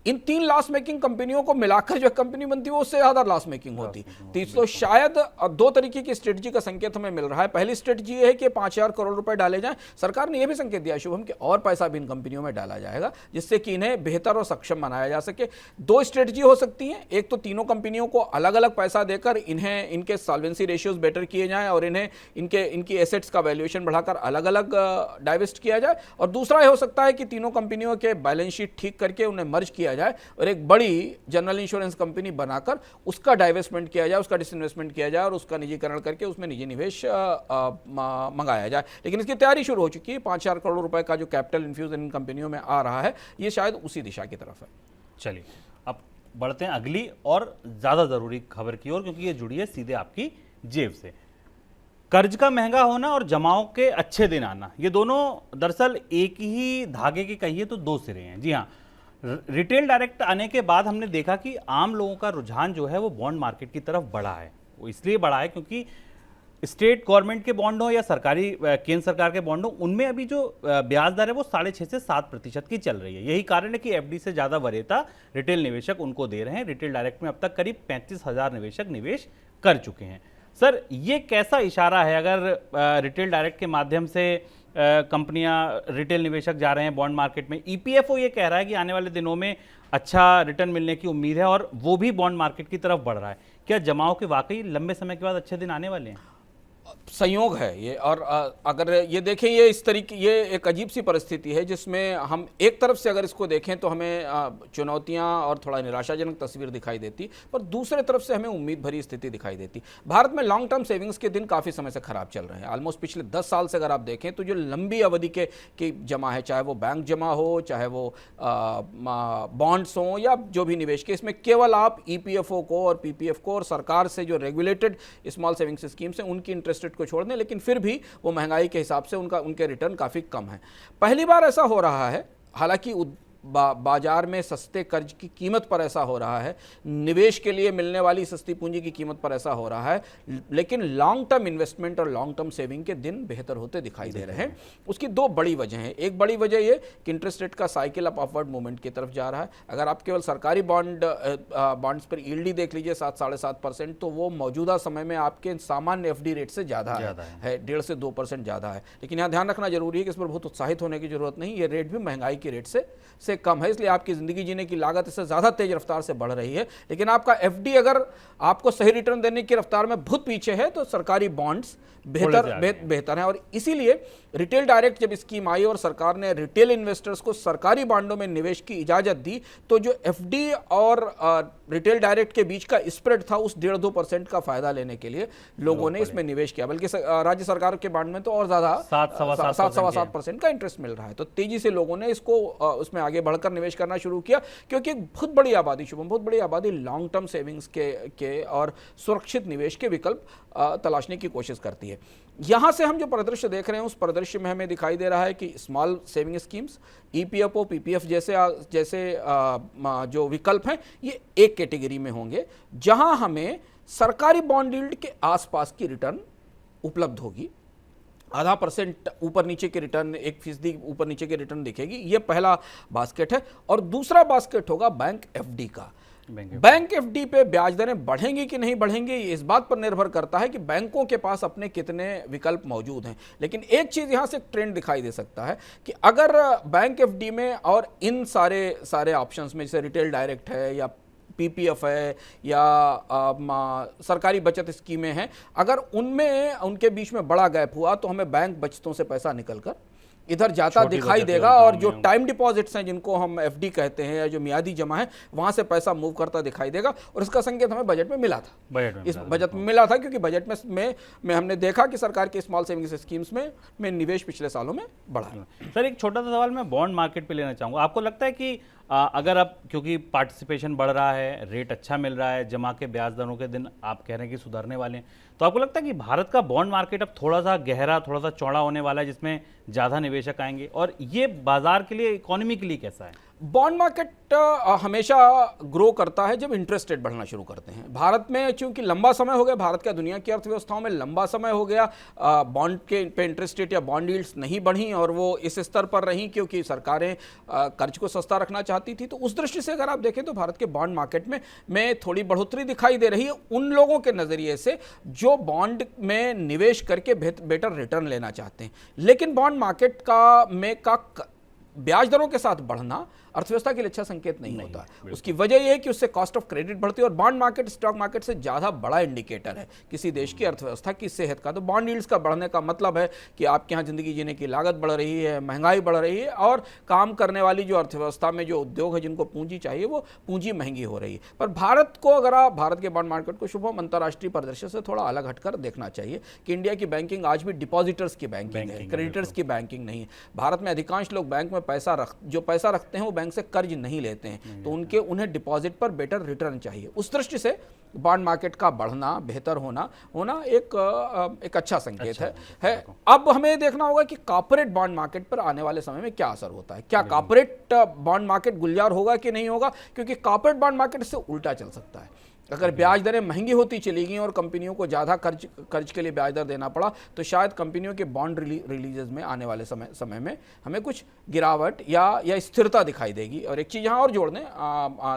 Speaker 3: इन 3 लॉस मेकिंग कंपनियों को मिलाकर जो कंपनी बनती है वो उससे ज्यादा लॉस मेकिंग होती। तो शायद 2 तरीके की स्ट्रेटजी का संकेत हमें मिल रहा है। पहली स्ट्रेटजी ये है कि 5000 करोड़ रुपए डाले जाएं। सरकार ने यह भी संकेत दिया शुभम कि और पैसा भी इन कंपनियों में डाला जाएगा जिससे कि इन्हें बेहतर और सक्षम बनाया जा सके। 2 स्ट्रेटजी हो सकती हैं, एक तो तीनों कंपनियों को अलग अलग पैसा देकर इन्हें इनके सॉल्वेंसी रेशियोज बेटर किए जाएं और इन्हें इनकी एसेट्स का वैल्यूएशन बढ़ाकर अलग अलग डाइवेस्ट किया जाए, और दूसरा यह हो सकता है कि तीनों कंपनियों के बैलेंस शीट ठीक करके उन्हें मर्ज किया जाए और एक बड़ी जनरल इंश्योरेंस कंपनी बनाकर उसका डाइवेस्टमेंट किया जाए, उसका डिसइन्वेस्टमेंट किया जाए और उसका निजीकरण करके उसमें निजी निवेश मंगाया जाए। लेकिन इसकी तैयारी शुरू हो चुकी है। 5000 करोड़ रुपए का जो कैपिटल इन्फ्यूजन इन कंपनियों में आ रहा है, ये शायद उसी दिशा की तरफ है।
Speaker 2: चलिए अब बढ़ते हैं अगली और ज्यादा जरूरी खबर की ओर, क्योंकि ये जुड़ी है सीधे आपकी जेब से। कर्ज का महंगा होना और जमाओं के अच्छे दिन आना, ये दोनों दरअसल एक ही धागे के कहिए तो 2 सिरे हैं। जी हाँ, रिटेल डायरेक्ट आने के बाद हमने देखा कि आम लोगों का रुझान जो है वो बॉन्ड मार्केट की तरफ बढ़ा है। वो इसलिए बढ़ा है क्योंकि स्टेट गवर्नमेंट के बॉन्ड हो या सरकारी केंद्र सरकार के बॉन्ड हो, उनमें अभी जो ब्याज दर है वो 6.5 से 7% की चल रही है। यही कारण है कि एफडी से ज़्यादा वरीयता रिटेल निवेशक उनको दे रहे हैं। रिटेल डायरेक्ट में अब तक करीब 35,000 निवेशक निवेश कर चुके हैं। सर, ये कैसा इशारा है अगर रिटेल डायरेक्ट के माध्यम से कंपनियां, रिटेल निवेशक जा रहे हैं बॉन्ड मार्केट में? ईपीएफओ ये कह रहा है कि आने वाले दिनों में अच्छा रिटर्न मिलने की उम्मीद है और वो भी बॉन्ड मार्केट की तरफ बढ़ रहा है। क्या जमाओं के वाकई लंबे समय के बाद अच्छे दिन आने वाले हैं?
Speaker 3: संयोग है ये, और अगर ये देखें, ये इस तरीके, ये एक अजीब सी परिस्थिति है जिसमें हम एक तरफ से अगर इसको देखें तो हमें चुनौतियां और थोड़ा निराशाजनक तस्वीर दिखाई देती, पर दूसरे तरफ से हमें उम्मीद भरी स्थिति दिखाई देती। भारत में लॉन्ग टर्म सेविंग्स के दिन काफ़ी समय से खराब चल रहे हैं। ऑलमोस्ट पिछले 10 साल से अगर आप देखें तो जो लंबी अवधि की जमा है, चाहे वो बैंक जमा हो, चाहे वो बॉन्ड्स हों या जो भी निवेश के, इसमें केवल आप ईपीएफओ को और पीपीएफ को और सरकार से जो रेगुलेटेड स्मॉल सेविंग्स स्कीम्स हैं उनकी इंटरेस्ट रेट को छोड़ दें, लेकिन फिर भी वो महंगाई के हिसाब से उनके रिटर्न काफ़ी कम है। पहली बार ऐसा हो रहा है, हालांकि बाजार में सस्ते कर्ज की कीमत पर ऐसा हो रहा है, निवेश के लिए मिलने वाली सस्ती पूंजी की कीमत पर ऐसा हो रहा है, लेकिन लॉन्ग टर्म इन्वेस्टमेंट और लॉन्ग टर्म सेविंग के दिन बेहतर होते दिखाई दे रहे हैं। उसकी 2 बड़ी वजह हैं। एक बड़ी वजह ये कि इंटरेस्ट रेट का साइकिल अपवर्ड मूवमेंट की तरफ जा रहा है। अगर आप केवल सरकारी बॉन्ड्स पर यील्ड देख लीजिए 7-7.5%, तो वो मौजूदा समय में आपके सामान्य एफडी रेट से ज़्यादा है, 1.5 से 2% ज़्यादा है। लेकिन यहाँ ध्यान रखना जरूरी है कि इस पर बहुत उत्साहित होने की जरूरत नहीं। ये रेट भी महंगाई की रेट से कम है, इसलिए आपकी जिंदगी जीने की लागत इससे ज्यादा तेज रफ्तार से बढ़ रही है। लेकिन आपका एफडी अगर आपको सही रिटर्न देने की रफ्तार में बहुत पीछे है तो सरकारी बॉन्ड्स बेहतर है। और इसीलिए रिटेल डायरेक्ट जब स्कीम आई और सरकार ने रिटेल इन्वेस्टर्स को सरकारी बॉन्डों में निवेश की इजाजत दी, तो जो एफडी और रिटेल डायरेक्ट के बीच का स्प्रेड था, उस 1.5-2% का फायदा लेने के लिए लोगों ने इसमें निवेश किया। बल्कि राज्य सरकार के बॉन्ड में तो और ज्यादा 7-7.5% का इंटरेस्ट मिल रहा है। तो तेजी से लोगों ने इसको उसमें आगे बढ़कर निवेश करना शुरू किया, क्योंकि एक बहुत बड़ी आबादी, शुभम, बहुत बड़ी आबादी लॉन्ग टर्म सेविंग्स के और सुरक्षित निवेश के विकल्प तलाशने की कोशिश करती है। यहां से हम जो परिदृश्य देख रहे हैं, उस परिदृश्य में हमें दिखाई दे रहा है कि small saving schemes, EPFO, PPF जैसे जो विकल्प हैं, ये एक कैटेगरी में होंगे जहां हमें सरकारी बॉन्ड यील्ड के आसपास की रिटर्न उपलब्ध होगी। 0.5% ऊपर नीचे के रिटर्न, 1% ऊपर नीचे के रिटर्न दिखेगी। ये पहला बास्केट है। और दूसरा बास्केट होगा बैंक एफडी का। बैंक एफडी पे ब्याज दरें बढ़ेंगी कि नहीं बढ़ेंगी, ये इस बात पर निर्भर करता है कि बैंकों के पास अपने कितने विकल्प मौजूद हैं। लेकिन एक चीज यहां से ट्रेंड दिखाई दे सकता है कि अगर बैंक एफडी में और इन सारे ऑप्शंस में, जैसे रिटेल डायरेक्ट है या पीपीएफ है या सरकारी बचत स्कीमें हैं, अगर उनमें उनके बीच में बड़ा गैप हुआ तो हमें बैंक बचतों से पैसा निकलकर इधर जाता दिखाई देगा, और जो टाइम डिपॉजिट्स हैं जिनको हम एफडी कहते हैं या जो मियादी जमा है, वहां से पैसा मूव करता दिखाई देगा। और इसका संकेत हमें बजट में मिला था, इस बजट में मिला था, क्योंकि बजट में हमने देखा कि सरकार के स्मॉल सेविंग्स स्कीम्स में निवेश पिछले सालों में बढ़ा है।
Speaker 2: सर, एक छोटा सा सवाल मैं बॉन्ड मार्केट पे लेना चाहूँगा। आपको लगता है कि अगर अब क्योंकि पार्टिसिपेशन बढ़ रहा है, रेट अच्छा मिल रहा है, जमा के ब्याज दरों के दिन आप कह रहे हैं कि सुधरने वाले हैं, तो आपको लगता है कि भारत का बॉन्ड मार्केट अब थोड़ा सा गहरा, थोड़ा सा चौड़ा होने वाला है, जिसमें ज़्यादा निवेशक आएंगे, और ये बाजार के लिए, इकोनॉमी के लिए कैसा है?
Speaker 3: बॉन्ड मार्केट हमेशा ग्रो करता है जब इंटरेस्ट रेट बढ़ना शुरू करते हैं। भारत में चूंकि लंबा समय हो गया, भारत का दुनिया की अर्थव्यवस्थाओं में लंबा समय हो गया बॉन्ड के पे इंटरेस्ट रेट या बॉन्ड यील्ड्स नहीं बढ़ी, और वो इस स्तर पर रहीं क्योंकि सरकारें कर्ज को सस्ता रखना चाहती थी। तो उस दृष्टि से अगर आप देखें तो भारत के बॉन्ड मार्केट में थोड़ी बढ़ोतरी दिखाई दे रही है उन लोगों के नजरिए से जो बॉन्ड में निवेश करके बेटर रिटर्न लेना चाहते हैं। लेकिन बॉन्ड मार्केट का ब्याज दरों के साथ बढ़ना अर्थव्यवस्था के लिए अच्छा संकेत नहीं होता है। उसकी वजह यह है कि उससे कॉस्ट ऑफ क्रेडिट बढ़ती है, और बॉन्ड मार्केट स्टॉक मार्केट से ज़्यादा बड़ा इंडिकेटर है किसी देश की अर्थव्यवस्था की सेहत का। तो बॉन्ड यील्ड्स का बढ़ने का मतलब है कि आपके यहाँ ज़िंदगी जीने की लागत बढ़ रही है, महंगाई बढ़ रही है, और काम करने वाली जो अर्थव्यवस्था में जो उद्योग है जिनको पूंजी चाहिए वो पूंजी महंगी हो रही है। पर भारत को, अगर आप भारत के बॉन्ड मार्केट को शुभम अंतर्राष्ट्रीय परिदृश्य से थोड़ा अलग हटकर देखना चाहिए कि इंडिया की बैंकिंग आज भी डिपॉजिटर्स की बैंकिंग है, क्रेडिटर्स की बैंकिंग नहीं है। भारत में अधिकांश लोग बैंक में जो पैसा रखते हैं वो बैंक से कर्ज नहीं लेते हैं, तो उन्हें डिपॉजिट पर बेटर रिटर्न चाहिए। उस दृष्टि से बॉन्ड मार्केट का बढ़ना, बेहतर होना एक अच्छा संकेत है। अब हमें देखना होगा कि कॉर्पोरेट बॉन्ड मार्केट पर आने वाले समय में क्या असर होता है। क्या कॉर्पोरेट बॉन्ड मार्केट गुलजार होगा कि नहीं होगा, क्योंकि कॉर्पोरेट बॉन्ड मार्केट से उल्टा चल सकता है। अगर ब्याज दरें महंगी होती चली गई और कंपनियों को ज़्यादा कर्ज के लिए ब्याज दर देना पड़ा, तो शायद कंपनियों के बॉन्ड रिलीजेज में आने वाले समय में हमें कुछ गिरावट या स्थिरता दिखाई देगी। और एक चीज़ यहाँ और जोड़ दें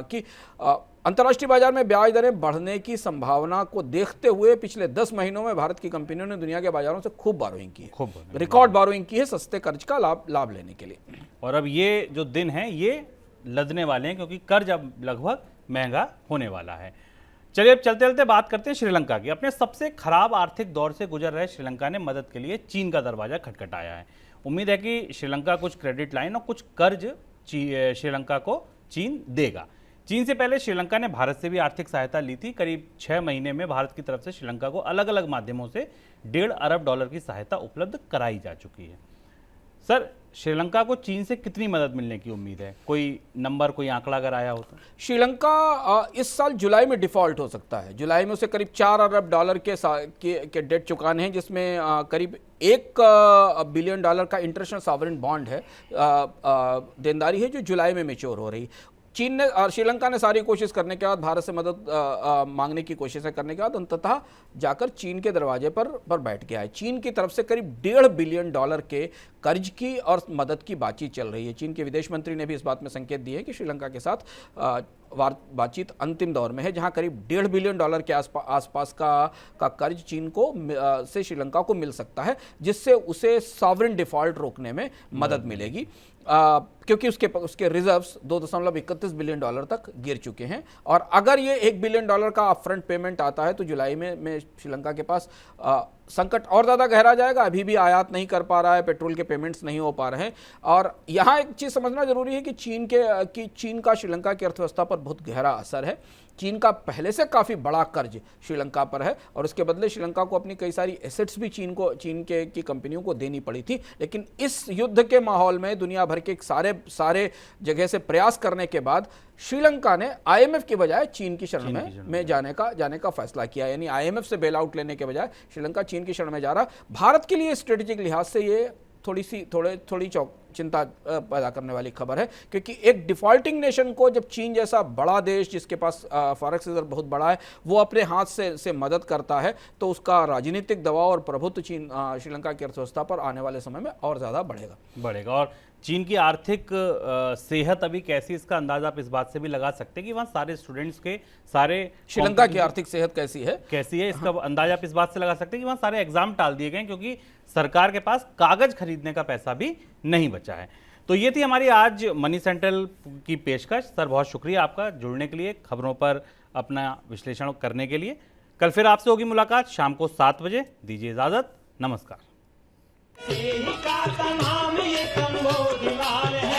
Speaker 3: कि अंतर्राष्ट्रीय बाजार में ब्याज दरें बढ़ने की संभावना को देखते हुए पिछले 10 महीनों में भारत की कंपनियों ने दुनिया के बाजारों से खूब बोरोइंग की है, रिकॉर्ड बोरोइंग की है सस्ते कर्ज का लाभ लेने के लिए।
Speaker 2: और अब ये जो दिन हैं ये लदने वाले हैं, क्योंकि कर्ज अब लगभग महंगा होने वाला है। चलिए, अब चलते चलते बात करते हैं श्रीलंका की। अपने सबसे खराब आर्थिक दौर से गुजर रहे श्रीलंका ने मदद के लिए चीन का दरवाजा खटखटाया है। उम्मीद है कि श्रीलंका कुछ क्रेडिट लाइन और कुछ कर्ज श्रीलंका को चीन देगा। चीन से पहले श्रीलंका ने भारत से भी आर्थिक सहायता ली थी। करीब 6 महीने में भारत की तरफ से श्रीलंका को अलग अलग माध्यमों से $1.5 अरब की सहायता उपलब्ध कराई जा चुकी है। सर, श्रीलंका को चीन से कितनी मदद मिलने की उम्मीद है? कोई नंबर, कोई आंकड़ा अगर आया हो तो?
Speaker 3: श्रीलंका इस साल जुलाई में डिफॉल्ट हो सकता है। जुलाई में उसे करीब $4 अरब के डेट चुकाने हैं, जिसमें करीब $1 बिलियन का इंटरनेशनल सॉवरेन बॉन्ड है, देनदारी है, जो जुलाई में मैच्योर हो रही। चीन ने और श्रीलंका ने सारी कोशिश करने के बाद, भारत से मदद मांगने की कोशिशें करने के बाद अंततः जाकर चीन के दरवाजे पर बैठ गया है। चीन की तरफ से करीब $1.5 बिलियन के कर्ज की और मदद की बातचीत चल रही है। चीन के विदेश मंत्री ने भी इस बात में संकेत दिए कि श्रीलंका के साथ बातचीत अंतिम दौर में है, जहां करीब $1.5 बिलियन के आसपास का कर्ज चीन को से श्रीलंका को मिल सकता है, जिससे उसे सॉवरेन डिफॉल्ट रोकने में मदद मिलेगी, क्योंकि उसके रिजर्व्स $2.31 बिलियन तक गिर चुके हैं। और अगर ये $1 बिलियन का अपफ्रंट पेमेंट आता है तो जुलाई में श्रीलंका के पास संकट और ज़्यादा गहरा जाएगा। अभी भी आयात नहीं कर पा रहा है, पेट्रोल के पेमेंट्स नहीं हो पा रहे हैं। और यहाँ एक चीज़ समझना जरूरी है कि चीन का श्रीलंका की अर्थव्यवस्था पर बहुत गहरा असर है। चीन का पहले से काफ़ी बड़ा कर्ज श्रीलंका पर है, और उसके बदले श्रीलंका को अपनी कई सारी एसेट्स भी चीन की कंपनियों को देनी पड़ी थी। लेकिन इस युद्ध के माहौल में दुनिया भर के सारे जगह से प्रयास करने के बाद श्रीलंका ने IMF की बजाय चीन की शरण में जाने का फैसला किया। यानी IMF से बेल आउट लेने के बजाय श्रीलंका चीन की शरण में जा रहा। भारत के लिए स्ट्रेटेजिक लिहाज से ये थोड़ी चिंता पैदा करने वाली खबर है, क्योंकि एक डिफॉल्टिंग नेशन को जब चीन जैसा बड़ा देश जिसके पास फॉरेक्स रिजर्व बहुत बड़ा है वो अपने हाथ से मदद करता है, तो उसका राजनीतिक दबाव और प्रभुत्व चीन श्रीलंका की अर्थव्यवस्था पर आने वाले समय में और ज़्यादा बढ़ेगा।
Speaker 2: और चीन की आर्थिक सेहत अभी कैसी, इसका अंदाजा आप इस बात से भी लगा सकते हैं कि वहाँ सारे स्टूडेंट्स के सारे
Speaker 3: श्रीलंका की आर्थिक सेहत कैसी है
Speaker 2: इसका अंदाजा आप इस बात से लगा सकते हैं कि वहाँ सारे एग्जाम टाल दिए गए क्योंकि सरकार के पास कागज खरीदने का पैसा भी नहीं बचा है। तो ये थी हमारी आज मनी सेंट्रल की पेशकश। सर बहुत शुक्रिया आपका जुड़ने के लिए, खबरों पर अपना विश्लेषण करने के लिए। कल फिर आपसे होगी मुलाकात शाम को 7 बजे। दीजिए इजाजत, नमस्कार।
Speaker 1: का तमाम ये कम्बोज लाल है।